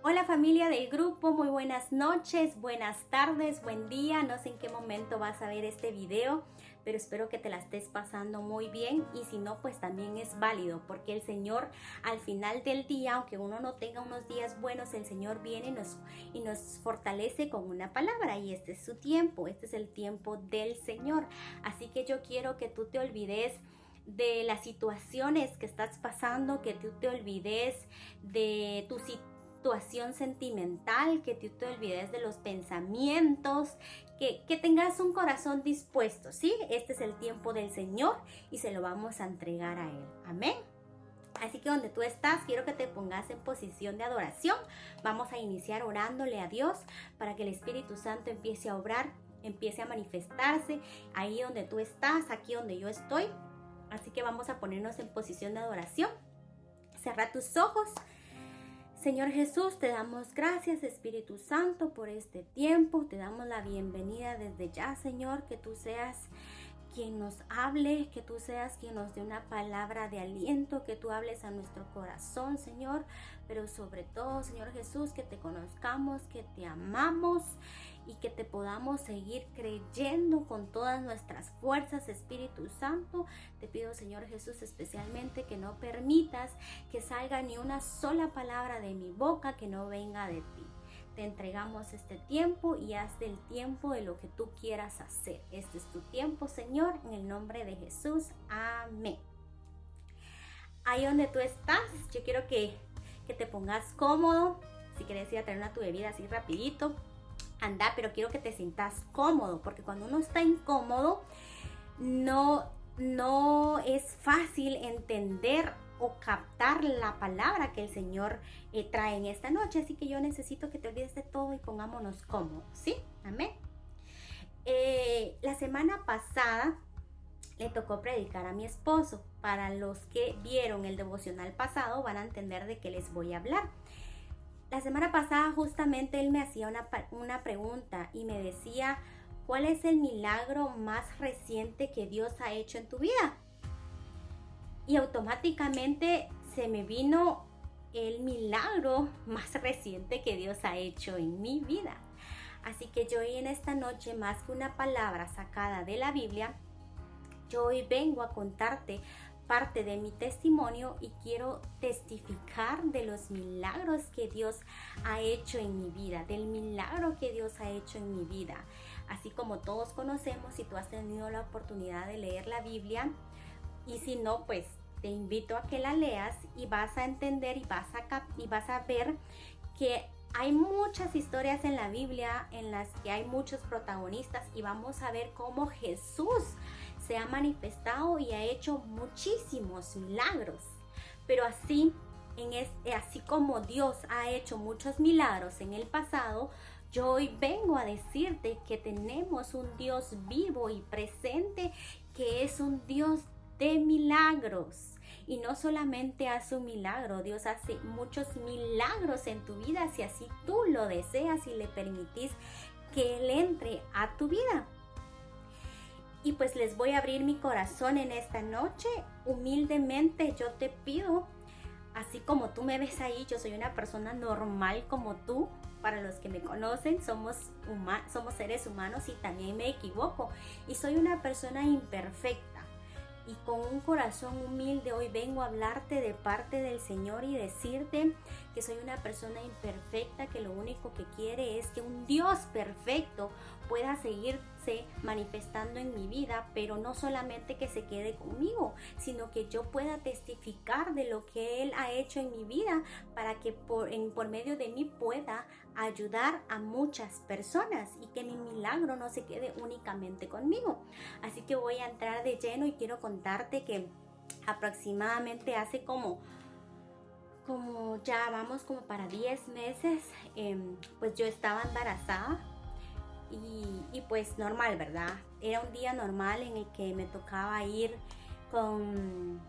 Hola familia del grupo, muy buenas noches, buenas tardes, buen día. No sé en qué momento vas a ver este video, pero espero que te la estés pasando muy bien y si no, pues también es válido porque el Señor al final del día, aunque uno no tenga unos días buenos, el Señor viene y nos fortalece con una palabra y este es su tiempo, este es el tiempo del Señor. Así que yo quiero que tú te olvides de las situaciones que estás pasando, que tú te olvides de tu situación sentimental, que tú te olvides de los pensamientos, que tengas un corazón dispuesto, ¿sí? Este es el tiempo del Señor y se lo vamos a entregar a Él. Amén. Así que donde tú estás, quiero que te pongas en posición de adoración. Vamos a iniciar orándole a Dios para que el Espíritu Santo empiece a obrar, empiece a manifestarse ahí donde tú estás, aquí donde yo estoy. Así que vamos a ponernos en posición de adoración. Cierra tus ojos. Señor Jesús, te damos gracias, Espíritu Santo, por este tiempo. Te damos la bienvenida desde ya, Señor, que tú seas quien nos hable, que tú seas quien nos dé una palabra de aliento, que tú hables a nuestro corazón, Señor, pero sobre todo, Señor Jesús, que te conozcamos, que te amamos y que te podamos seguir creyendo con todas nuestras fuerzas, Espíritu Santo. Te pido, Señor Jesús, especialmente que no permitas que salga ni una sola palabra de mi boca que no venga de ti. Te entregamos este tiempo y haz del tiempo de lo que tú quieras hacer. Este es tu tiempo, Señor, en el nombre de Jesús. Amén. Ahí donde tú estás, yo quiero que te pongas cómodo. Si quieres ir a traer tu bebida así rapidito, anda, pero quiero que te sientas cómodo, porque cuando uno está incómodo, no es fácil entender o captar la palabra que el Señor trae en esta noche. Así que yo necesito que te olvides de todo y pongámonos cómodos, ¿sí? Amén. La semana pasada le tocó predicar a mi esposo. Para los que vieron el devocional pasado van a entender de qué les voy a hablar. La semana pasada justamente él me hacía una pregunta y me decía: ¿cuál es el milagro más reciente que Dios ha hecho en tu vida? Y automáticamente se me vino el milagro más reciente que Dios ha hecho en mi vida. Así que yo hoy en esta noche, más que una palabra sacada de la Biblia, yo hoy vengo a contarte parte de mi testimonio y quiero testificar de los milagros que Dios ha hecho en mi vida, del milagro que Dios ha hecho en mi vida. Así como todos conocemos, si tú has tenido la oportunidad de leer la Biblia, y si no, pues te invito a que la leas y vas a entender y vas a ver que hay muchas historias en la Biblia en las que hay muchos protagonistas y vamos a ver cómo Jesús se ha manifestado y ha hecho muchísimos milagros. Pero así como Dios ha hecho muchos milagros en el pasado, yo hoy vengo a decirte que tenemos un Dios vivo y presente, que es un Dios de milagros. Y no solamente hace un milagro, Dios hace muchos milagros en tu vida si así tú lo deseas y le permitís que Él entre a tu vida. Y pues les voy a abrir mi corazón en esta noche. Humildemente yo te pido, así como tú me ves ahí, yo soy una persona normal como tú. Para los que me conocen, somos seres humanos y también me equivoco. Y soy una persona imperfecta. Y con un corazón humilde hoy vengo a hablarte de parte del Señor y decirte que soy una persona imperfecta, que lo único que quiere es que un Dios perfecto pueda seguirse manifestando en mi vida, pero no solamente que se quede conmigo, sino que yo pueda testificar de lo que Él ha hecho en mi vida para que por medio de mí pueda ayudar a muchas personas y que mi milagro no se quede únicamente conmigo. Así que voy a entrar de lleno y quiero contarte que aproximadamente hace como ya vamos como para 10 meses, pues yo estaba embarazada y pues normal, ¿verdad? Era un día normal en el que me tocaba ir con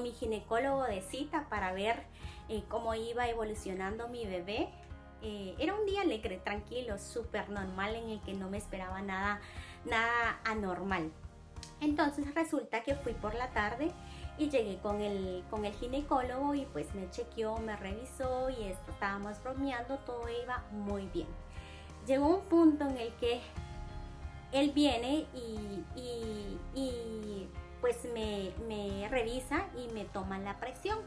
mi ginecólogo de cita para ver cómo iba evolucionando mi bebé. Era un día alegre, tranquilo, súper normal en el que no me esperaba nada anormal. Entonces resulta que fui por la tarde Y llegué con el ginecólogo y pues me chequeó, me revisó y estábamos bromeando, todo iba muy bien. Llegó un punto en el que él viene y pues me revisa y me toma la presión.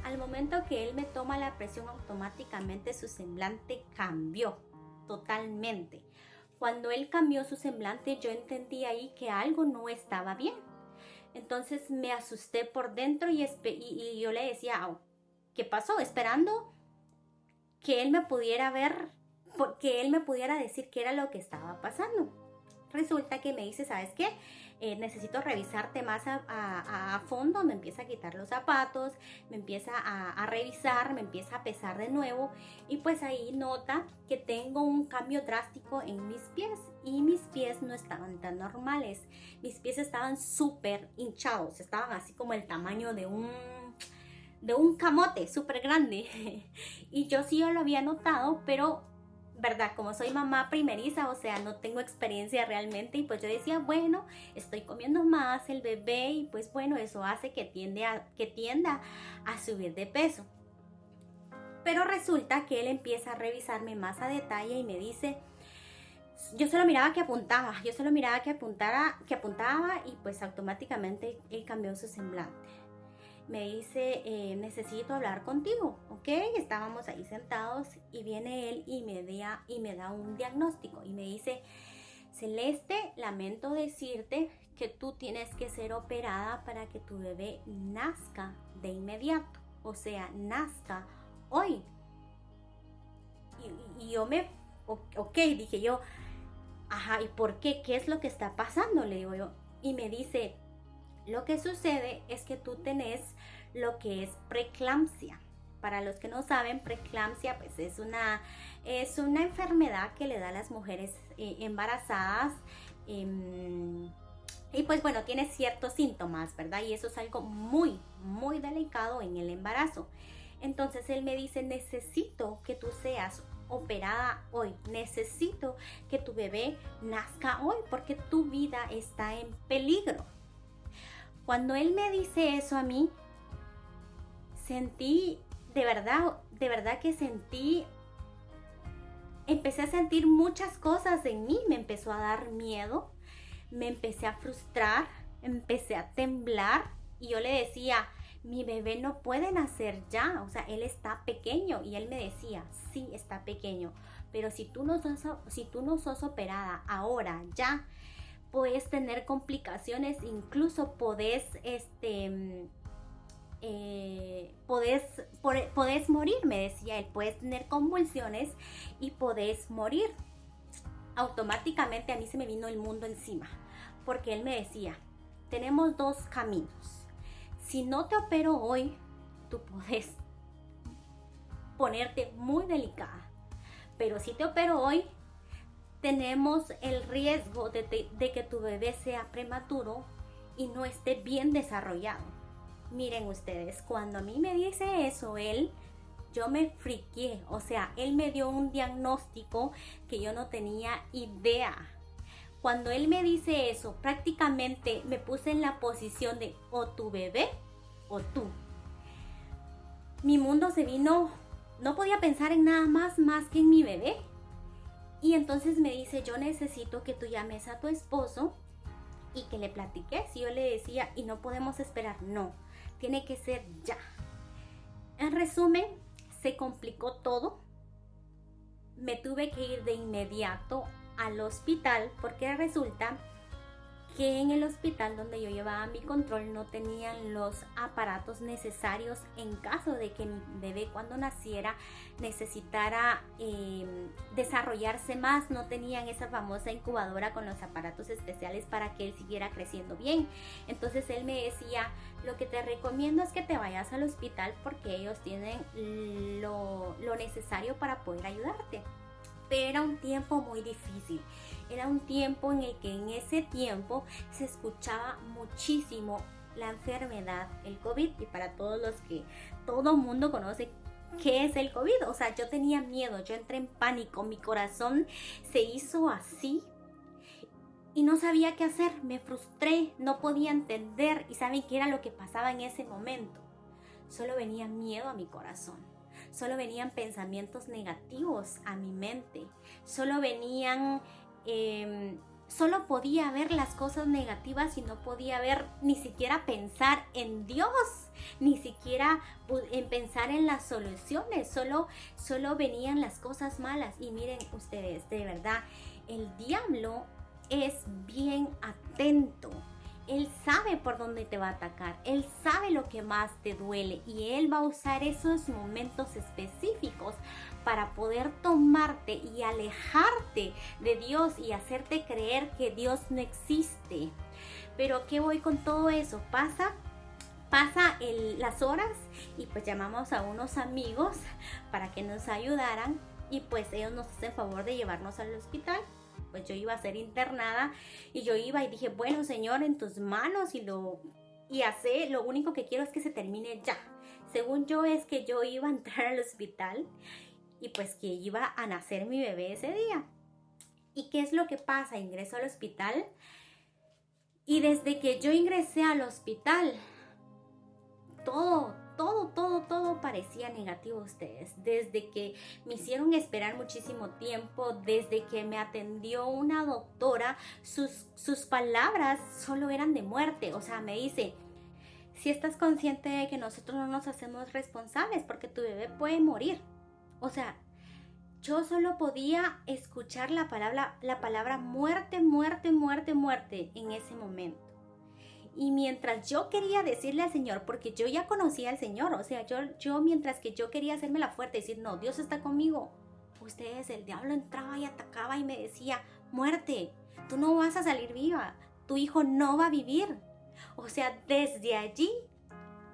Al momento que él me toma la presión, automáticamente su semblante cambió totalmente. Cuando él cambió su semblante, yo entendí ahí que algo no estaba bien. Entonces me asusté por dentro y yo le decía, oh, ¿qué pasó? Esperando que él me pudiera ver, porque él me pudiera decir qué era lo que estaba pasando. Resulta que me dice, ¿sabes qué? Necesito revisarte más a fondo. Me empieza a quitar los zapatos, me empieza a revisar, me empieza a pesar de nuevo y pues ahí nota que tengo un cambio drástico en mis pies y mis pies no estaban tan normales. Mis pies estaban súper hinchados, estaban así como el tamaño de un camote súper grande y yo sí lo había notado, pero verdad, como soy mamá primeriza, o sea, no tengo experiencia realmente y pues yo decía, bueno, estoy comiendo más el bebé y pues bueno, eso hace que tienda a subir de peso. Pero resulta que él empieza a revisarme más a detalle y me dice, yo solo miraba que apuntaba, y pues automáticamente él cambió su semblante. Me dice, necesito hablar contigo, ¿ok? Estábamos ahí sentados y viene él y me da un diagnóstico y me dice, Celeste, lamento decirte que tú tienes que ser operada para que tu bebé nazca de inmediato, o sea, nazca hoy. Y yo ok, dije yo, ajá, ¿y por qué? ¿Qué es lo que está pasando? Le digo yo. Y me dice, lo que sucede es que tú tenés lo que es preeclampsia. Para los que no saben, preeclampsia pues es una enfermedad que le da a las mujeres embarazadas y pues bueno, tiene ciertos síntomas, ¿verdad? Y eso es algo muy, muy delicado en el embarazo. Entonces él me dice, necesito que tú seas operada hoy, necesito que tu bebé nazca hoy porque tu vida está en peligro. Cuando él me dice eso a mí, sentí, de verdad que empecé a sentir muchas cosas en mí, me empezó a dar miedo, me empecé a frustrar, empecé a temblar y yo le decía, mi bebé no puede nacer ya, o sea, él está pequeño y él me decía, sí, está pequeño, pero si tú no sos operada ahora, ya, puedes tener complicaciones, incluso podés morir, me decía él, puedes tener convulsiones y podés morir. Automáticamente a mí se me vino el mundo encima, porque él me decía, tenemos dos caminos, si no te opero hoy, tú podés ponerte muy delicada, pero si te opero hoy, tenemos el riesgo de que tu bebé sea prematuro y no esté bien desarrollado. Miren ustedes, cuando a mí me dice eso yo me friqué, o sea, él me dio un diagnóstico que yo no tenía idea. Cuando él me dice eso, prácticamente me puse en la posición de o tu bebé o tú. Mi mundo se vino, no podía pensar en nada más que en mi bebé. Y entonces me dice, yo necesito que tú llames a tu esposo y que le platiques. Y yo le decía, y no podemos esperar, no, tiene que ser ya. En resumen, se complicó todo. Me tuve que ir de inmediato al hospital porque resulta que en el hospital donde yo llevaba mi control no tenían los aparatos necesarios en caso de que mi bebé cuando naciera necesitara desarrollarse más. No tenían esa famosa incubadora con los aparatos especiales para que él siguiera creciendo bien. Entonces él me decía, lo que te recomiendo es que te vayas al hospital porque ellos tienen lo necesario para poder ayudarte. Pero era un tiempo muy difícil, era un tiempo en el que en ese tiempo se escuchaba muchísimo la enfermedad, el COVID, y para todos los que todo mundo conoce qué es el COVID, o sea, yo tenía miedo, yo entré en pánico, mi corazón se hizo así y no sabía qué hacer, me frustré, no podía entender. ¿Y saben qué era lo que pasaba en ese momento? Solo venía miedo a mi corazón, solo venían pensamientos negativos a mi mente, solo venían, solo podía ver las cosas negativas y no podía ver, ni siquiera pensar en Dios, ni siquiera en pensar en las soluciones, solo venían las cosas malas. Y miren ustedes, de verdad, el diablo es bien atento. Él sabe por dónde te va a atacar, Él sabe lo que más te duele y Él va a usar esos momentos específicos para poder tomarte y alejarte de Dios y hacerte creer que Dios no existe. Pero ¿a qué voy con todo eso? Pasa las horas y pues llamamos a unos amigos para que nos ayudaran y pues ellos nos hacen favor de llevarnos al hospital. Pues yo iba a ser internada y yo iba y dije, bueno, Señor, en tus manos lo único que quiero es que se termine ya. Según yo es que yo iba a entrar al hospital y pues que iba a nacer mi bebé ese día. ¿Y qué es lo que pasa? Ingreso al hospital y desde que yo ingresé al hospital, todo parecía negativo a ustedes. Desde que me hicieron esperar muchísimo tiempo, desde que me atendió una doctora, sus palabras solo eran de muerte. O sea, me dice, si estás consciente de que nosotros no nos hacemos responsables porque tu bebé puede morir. O sea, yo solo podía escuchar la palabra muerte en ese momento. Y mientras yo quería decirle al Señor, porque yo ya conocía al Señor, o sea, yo mientras que yo quería hacerme la fuerte, decir, no, Dios está conmigo. Ustedes, el diablo entraba y atacaba y me decía, muerte, tú no vas a salir viva, tu hijo no va a vivir. O sea, desde allí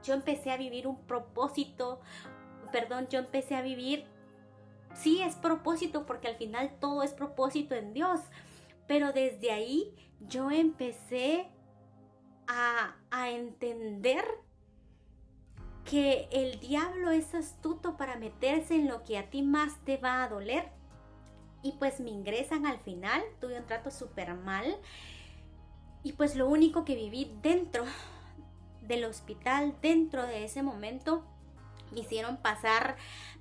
yo empecé a vivir sí es propósito, porque al final todo es propósito en Dios, pero desde ahí yo empecé a entender que el diablo es astuto para meterse en lo que a ti más te va a doler. Y pues me ingresan al final, tuve un trato súper mal y pues lo único que viví dentro del hospital, dentro de ese momento, me hicieron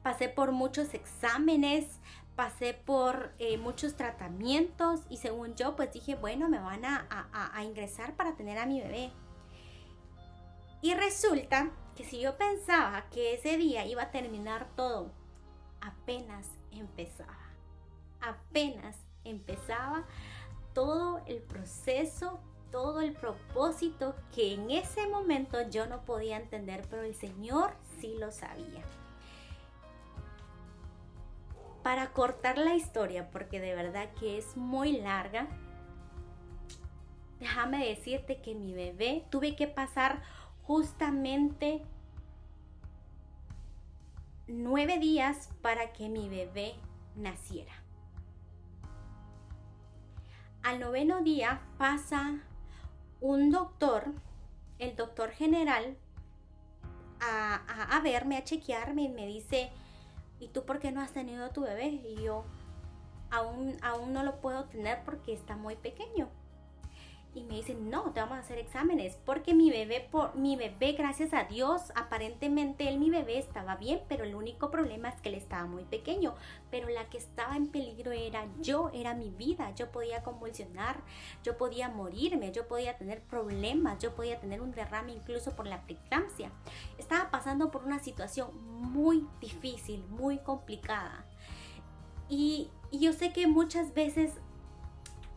pasé por muchos exámenes, pasé por muchos tratamientos y según yo pues dije, bueno, me van a ingresar para tener a mi bebé. Y resulta que si yo pensaba que ese día iba a terminar todo, apenas empezaba todo el proceso, todo el propósito que en ese momento yo no podía entender, pero el Señor sí lo sabía. Para cortar la historia, porque de verdad que es muy larga, déjame decirte que mi bebé, tuve que pasar justamente 9 días para que mi bebé naciera. Al 9º día pasa un doctor, el doctor general, a verme, a chequearme y me dice, ¿y tú por qué no has tenido a tu bebé? Y yo, aún no lo puedo tener porque está muy pequeño. Y me dicen, no, te vamos a hacer exámenes, porque mi bebé, gracias a Dios, aparentemente mi bebé estaba bien, pero el único problema es que él estaba muy pequeño. Pero la que estaba en peligro era mi vida. Yo podía convulsionar, yo podía morirme, yo podía tener problemas, yo podía tener un derrame incluso por la preeclampsia. Estaba pasando por una situación muy difícil, muy complicada. Y yo sé que muchas veces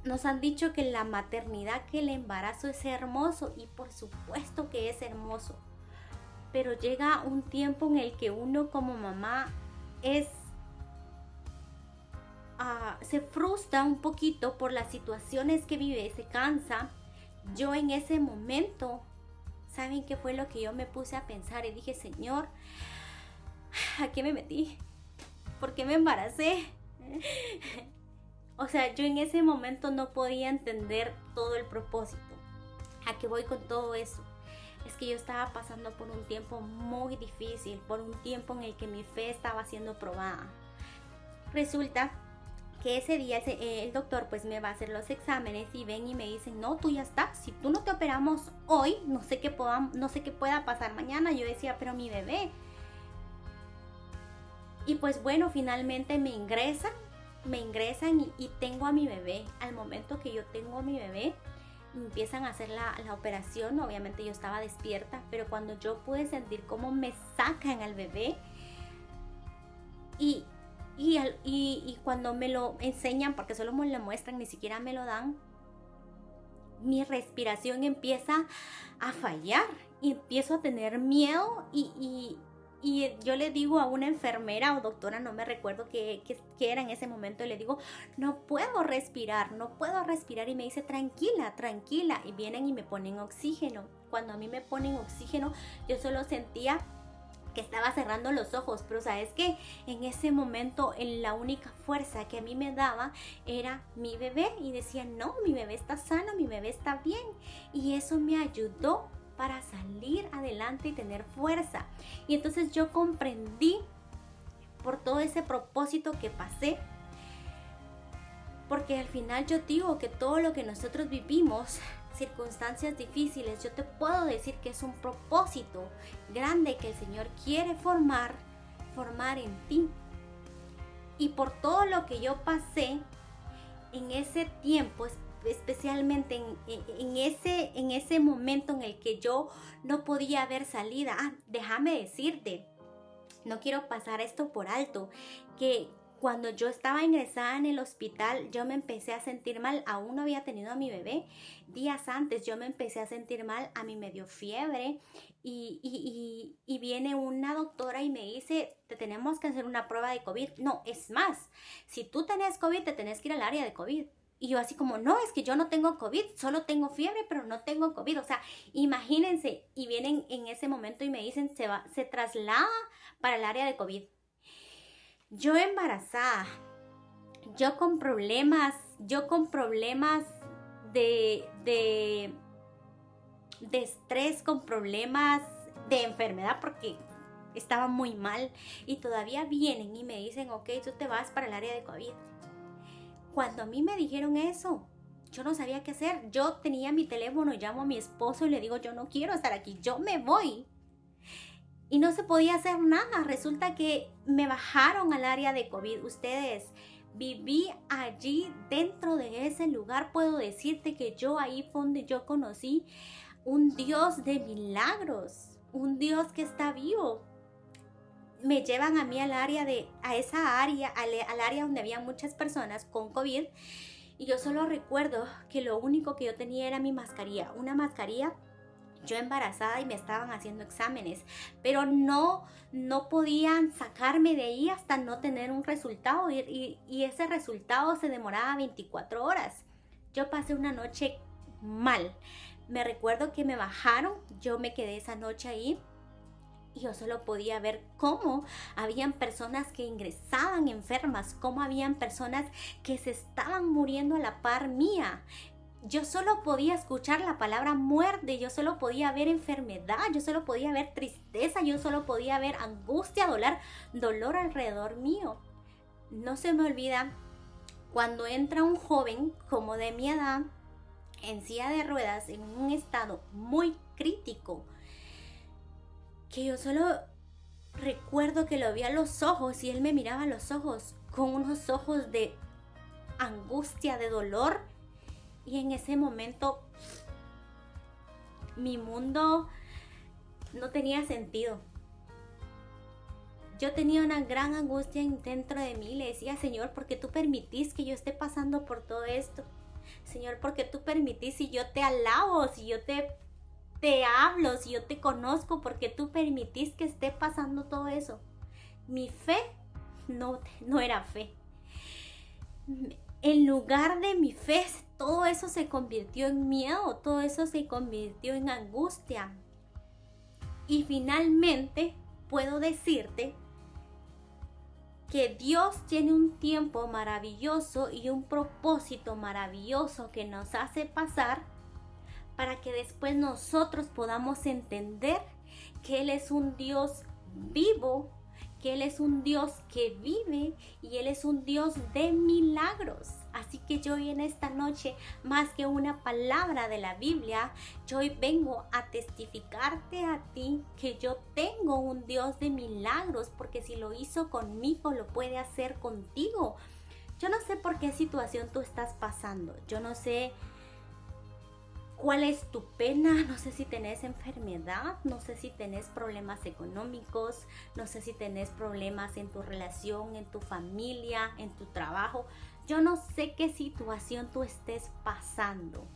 nos han dicho que la maternidad, que el embarazo es hermoso, y por supuesto que es hermoso, pero llega un tiempo en el que uno como mamá se frustra un poquito por las situaciones que vive, se cansa. Yo en ese momento, ¿saben qué fue lo que yo me puse a pensar? Y dije, Señor, ¿a qué me metí? ¿Por qué me embaracé? O sea, yo en ese momento no podía entender todo el propósito. ¿A qué voy con todo eso? Es que yo estaba pasando por un tiempo muy difícil, por un tiempo en el que mi fe estaba siendo probada. Resulta que ese día el doctor pues me va a hacer los exámenes y ven y me dicen, no, tú ya estás, si tú no te operamos hoy, no sé qué pueda pasar mañana. Yo decía, pero mi bebé. Y pues bueno, finalmente me ingresan y tengo a mi bebé. Al momento que yo tengo a mi bebé, empiezan a hacer la operación. Obviamente yo estaba despierta, pero cuando yo pude sentir cómo me sacan al bebé y cuando me lo enseñan, porque solo me lo muestran, ni siquiera me lo dan, mi respiración empieza a fallar y empiezo a tener miedo y yo le digo a una enfermera o doctora, no me recuerdo qué era en ese momento, y le digo, no puedo respirar, y me dice, tranquila, y vienen y me ponen oxígeno. Cuando a mí me ponen oxígeno, yo solo sentía que estaba cerrando los ojos, pero sabes que en ese momento la única fuerza que a mí me daba era mi bebé, y decía, no, mi bebé está sano, mi bebé está bien, y eso me ayudó para salir adelante y tener fuerza. Y entonces yo comprendí por todo ese propósito que pasé, porque al final yo digo que todo lo que nosotros vivimos, circunstancias difíciles, yo te puedo decir que es un propósito grande que el Señor quiere formar en ti. Y por todo lo que yo pasé en ese tiempo, especialmente en ese momento en el que yo no podía ver salida. Déjame decirte, no quiero pasar esto por alto, que cuando yo estaba ingresada en el hospital, yo me empecé a sentir mal. Aún no había tenido a mi bebé. Días antes yo me empecé a sentir mal, a mí me dio fiebre y viene una doctora y me dice, te tenemos que hacer una prueba de COVID. No, es más, si tú tenés COVID, te tenés que ir al área de COVID. Y yo así como, no, es que yo no tengo COVID, solo tengo fiebre, pero no tengo COVID. O sea, imagínense, y vienen en ese momento y me dicen, se traslada para el área de COVID. Yo embarazada, yo con problemas de estrés, con problemas de enfermedad, porque estaba muy mal, y todavía vienen y me dicen, ok, tú te vas para el área de COVID. Cuando a mí me dijeron eso, yo no sabía qué hacer. Yo tenía mi teléfono, llamo a mi esposo y le digo, yo no quiero estar aquí, yo me voy. Y no se podía hacer nada. Resulta que me bajaron al área de COVID. Ustedes, viví allí dentro de ese lugar. Puedo decirte que ahí fue donde yo conocí un Dios de milagros, un Dios que está vivo. Me llevan a mí al área donde había muchas personas con COVID, y yo solo recuerdo que lo único que yo tenía era mi mascarilla, una mascarilla. Yo embarazada y me estaban haciendo exámenes, pero no podían sacarme de ahí hasta no tener un resultado, y ese resultado se demoraba 24 horas. Yo pasé una noche mal. Me recuerdo que me bajaron, yo me quedé esa noche ahí, y yo solo podía ver cómo habían personas que ingresaban enfermas, cómo habían personas que se estaban muriendo a la par mía. Yo solo podía escuchar la palabra muerte, yo solo podía ver enfermedad, yo solo podía ver tristeza, yo solo podía ver angustia, dolor alrededor mío. No se me olvida cuando entra un joven como de mi edad, en silla de ruedas, en un estado muy crítico, que yo solo recuerdo que lo vi a los ojos y él me miraba a los ojos con unos ojos de angustia, de dolor. Y en ese momento mi mundo no tenía sentido. Yo tenía una gran angustia dentro de mí. Le decía, Señor, ¿por qué tú permitís que yo esté pasando por todo esto? Señor, ¿por qué tú permitís, si yo te alabo, si yo te hablo, si yo te conozco, por qué tú permitís que esté pasando todo eso? Mi fe no era fe. En lugar de mi fe, todo eso se convirtió en miedo, todo eso se convirtió en angustia. Y finalmente puedo decirte que Dios tiene un tiempo maravilloso y un propósito maravilloso que nos hace pasar, para que después nosotros podamos entender que Él es un Dios vivo, que Él es un Dios que vive y Él es un Dios de milagros. Así que yo hoy en esta noche, más que una palabra de la Biblia, yo hoy vengo a testificarte a ti que yo tengo un Dios de milagros, porque si lo hizo conmigo, lo puede hacer contigo. Yo no sé por qué situación tú estás pasando, yo no sé cuál es tu pena, no sé si tenés enfermedad, no sé si tenés problemas económicos, no sé si tenés problemas en tu relación, en tu familia, en tu trabajo. Yo no sé qué situación tú estés pasando.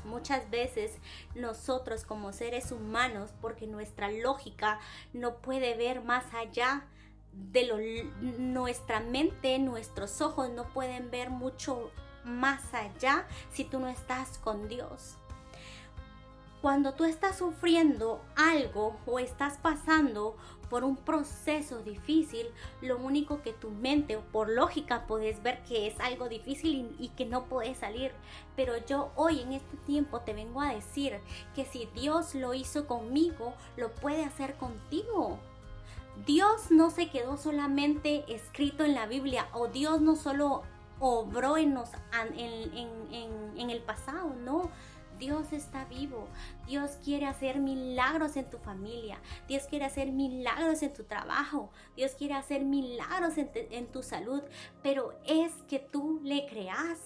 Muchas veces nosotros como seres humanos, porque nuestra lógica no puede ver más allá de nuestra mente, nuestros ojos no pueden ver mucho más allá si tú no estás con Dios. Cuando tú estás sufriendo algo o estás pasando por un proceso difícil, lo único que tu mente o por lógica puedes ver que es algo difícil y que no puedes salir. Pero yo hoy en este tiempo te vengo a decir que si Dios lo hizo conmigo, lo puede hacer contigo. Dios no se quedó solamente escrito en la Biblia, o Dios no solo obró en el pasado, no. Dios está vivo. Dios quiere hacer milagros en tu familia. Dios quiere hacer milagros en tu trabajo. Dios quiere hacer milagros en tu salud. Pero es que tú le creas.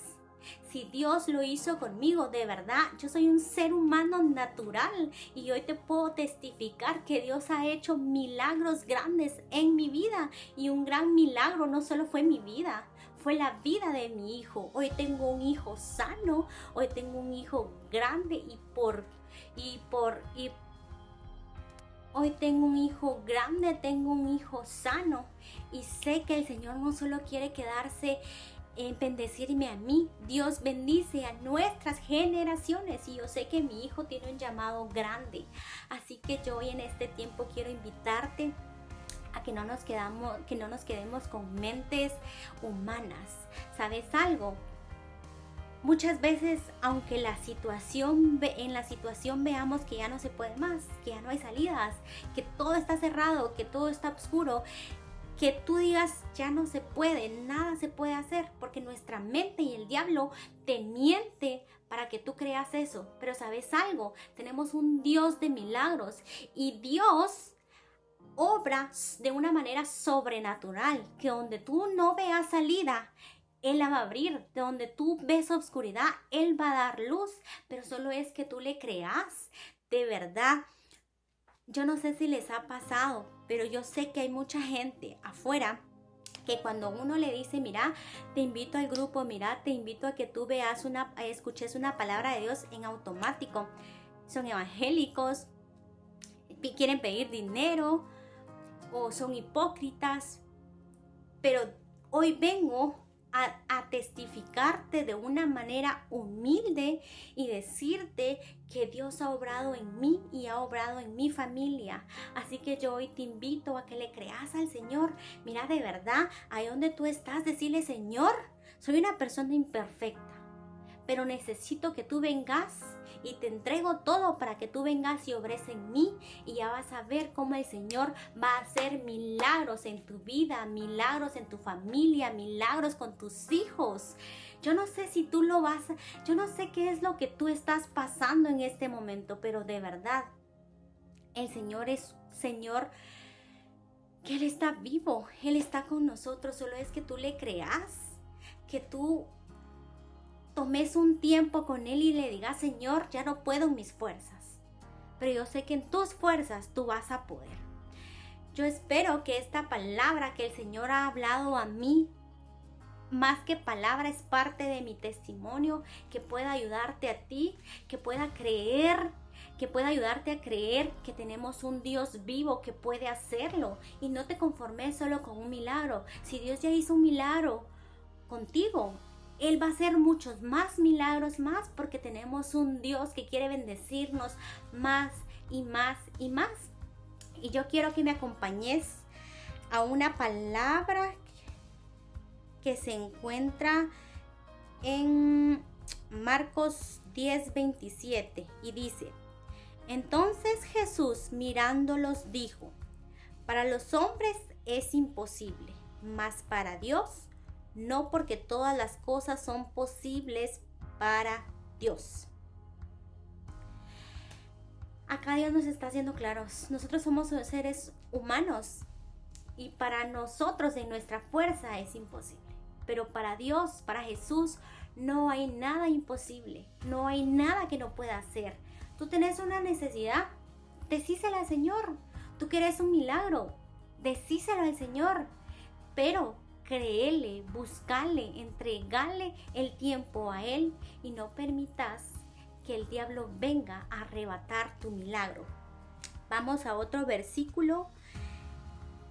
Si Dios lo hizo conmigo, de verdad, yo soy un ser humano natural y hoy te puedo testificar que Dios ha hecho milagros grandes en mi vida. Y un gran milagro no solo fue mi vida, fue la vida de mi hijo. Hoy tengo un hijo sano, hoy tengo un hijo grande hoy tengo un hijo grande, tengo un hijo sano y sé que el Señor no solo quiere quedarse en bendecirme a mí. Dios bendice a nuestras generaciones y yo sé que mi hijo tiene un llamado grande. Así que yo hoy en este tiempo quiero invitarte a que no nos quedemos con mentes humanas. ¿Sabes algo? Muchas veces, aunque en la situación veamos que ya no se puede más, que ya no hay salidas, que todo está cerrado, que todo está oscuro, que tú digas ya no se puede, nada se puede hacer, porque nuestra mente y el diablo te miente para que tú creas eso. Pero ¿sabes algo? Tenemos un Dios de milagros y Dios obra de una manera sobrenatural, que donde tú no veas salida, Él la va a abrir. De donde tú ves oscuridad, Él va a dar luz, pero solo es que tú le creas. De verdad, yo no sé si les ha pasado, pero yo sé que hay mucha gente afuera que cuando uno le dice, mira, te invito al grupo, mira, te invito a que tú escuches una palabra de Dios, en automático son evangélicos, quieren pedir dinero o son hipócritas. Pero hoy vengo a testificarte de una manera humilde y decirte que Dios ha obrado en mí y ha obrado en mi familia. Así que yo hoy te invito a que le creas al Señor. Mira, de verdad, ahí donde tú estás, decirle, Señor, soy una persona imperfecta, pero necesito que tú vengas y te entrego todo para que tú vengas y obres en mí, y ya vas a ver cómo el Señor va a hacer milagros en tu vida, milagros en tu familia, milagros con tus hijos. Yo no sé si yo no sé qué es lo que tú estás pasando en este momento, pero de verdad, el Señor es Señor, que Él está vivo, Él está con nosotros. Solo es que tú le creas, que tú tomes un tiempo con Él y le digas, Señor, ya no puedo en mis fuerzas, pero yo sé que en tus fuerzas tú vas a poder. Yo espero que esta palabra que el Señor ha hablado a mí, más que palabra, es parte de mi testimonio, que pueda ayudarte a ti, que pueda ayudarte a creer que tenemos un Dios vivo que puede hacerlo. Y no te conformes solo con un milagro. Si Dios ya hizo un milagro contigo, Él va a hacer muchos más milagros más, porque tenemos un Dios que quiere bendecirnos más y más y más. Y yo quiero que me acompañes a una palabra que se encuentra en Marcos 10:27 y dice: entonces Jesús, mirándolos, dijo: para los hombres es imposible, mas para Dios no, porque todas las cosas son posibles para Dios. Acá Dios nos está haciendo claros. Nosotros somos seres humanos y para nosotros en nuestra fuerza es imposible. Pero para Dios, para Jesús, no hay nada imposible. No hay nada que no pueda hacer. Tú tenés una necesidad, decísela al Señor. Tú quieres un milagro, decíselo al Señor. Pero créele, buscale, entregale el tiempo a Él y no permitas que el diablo venga a arrebatar tu milagro. Vamos a otro versículo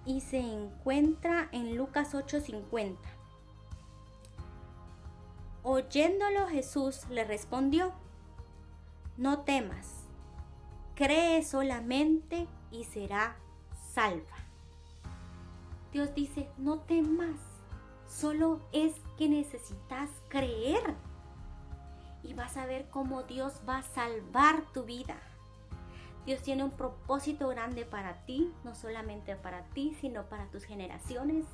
y se encuentra en Lucas 8:50. Oyéndolo Jesús le respondió: no temas, cree solamente y será salva. Dios dice, no temas, solo es que necesitas creer y vas a ver cómo Dios va a salvar tu vida. Dios tiene un propósito grande para ti, no solamente para ti, sino para tus generaciones.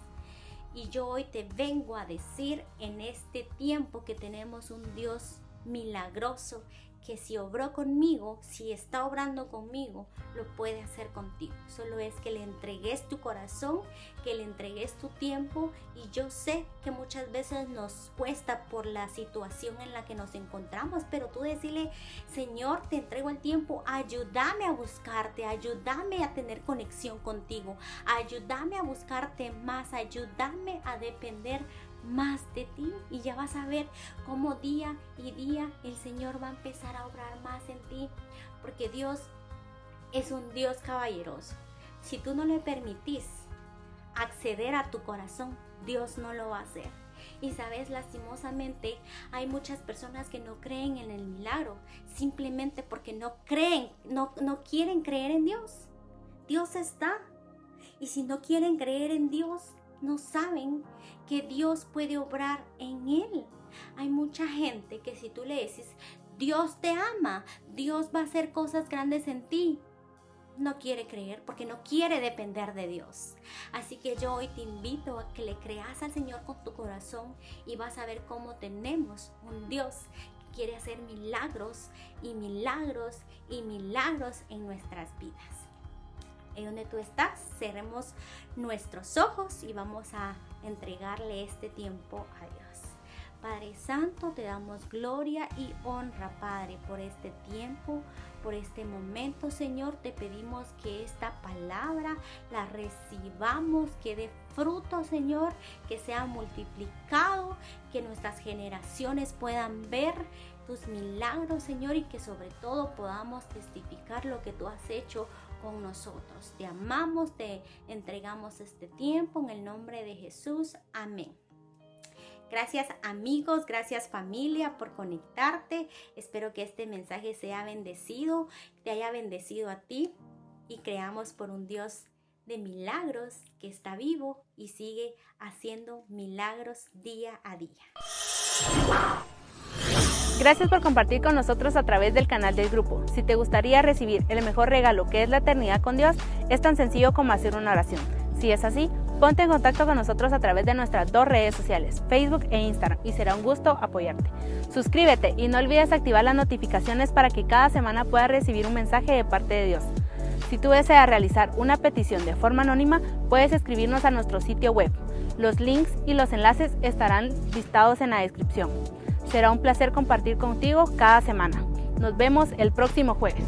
Y yo hoy te vengo a decir en este tiempo que tenemos un Dios milagroso, que si obró conmigo, si está obrando conmigo, lo puede hacer contigo. Solo es que le entregues tu corazón, que le entregues tu tiempo. Y yo sé que muchas veces nos cuesta por la situación en la que nos encontramos, pero tú decirle, Señor, te entrego el tiempo, ayúdame a buscarte, ayúdame a tener conexión contigo, ayúdame a buscarte más, ayúdame a depender más de ti, y ya vas a ver cómo día y día el Señor va a empezar a obrar más en ti, porque Dios es un Dios caballeroso. Si tú no le permitís acceder a tu corazón, Dios no lo va a hacer. Y sabes, lastimosamente hay muchas personas que no creen en el milagro simplemente porque no creen, no quieren creer en Dios. Dios está, y si no quieren creer en Dios, no saben que Dios puede obrar en él. Hay mucha gente que si tú le dices, Dios te ama, Dios va a hacer cosas grandes en ti, no quiere creer porque no quiere depender de Dios. Así que yo hoy te invito a que le creas al Señor con tu corazón y vas a ver cómo tenemos un Dios que quiere hacer milagros y milagros y milagros en nuestras vidas. En donde tú estás, cerremos nuestros ojos y vamos a entregarle este tiempo a Dios. Padre Santo, te damos gloria y honra, Padre, por este tiempo, por este momento, Señor. Te pedimos que esta palabra la recibamos, que dé fruto, Señor, que sea multiplicado, que nuestras generaciones puedan ver tus milagros, Señor, y que sobre todo podamos testificar lo que tú has hecho con nosotros. Te amamos, te entregamos este tiempo en el nombre de Jesús. Amén. Gracias amigos, gracias familia por conectarte. Espero que este mensaje sea bendecido, te haya bendecido a ti y creamos por un Dios de milagros que está vivo y sigue haciendo milagros día a día. Gracias por compartir con nosotros a través del canal del grupo. Si te gustaría recibir el mejor regalo que es la eternidad con Dios, es tan sencillo como hacer una oración. Si es así, ponte en contacto con nosotros a través de nuestras 2 redes sociales, Facebook e Instagram, y será un gusto apoyarte. Suscríbete y no olvides activar las notificaciones para que cada semana puedas recibir un mensaje de parte de Dios. Si tú deseas realizar una petición de forma anónima, puedes escribirnos a nuestro sitio web. Los links y los enlaces estarán listados en la descripción. Será un placer compartir contigo cada semana. Nos vemos el próximo jueves.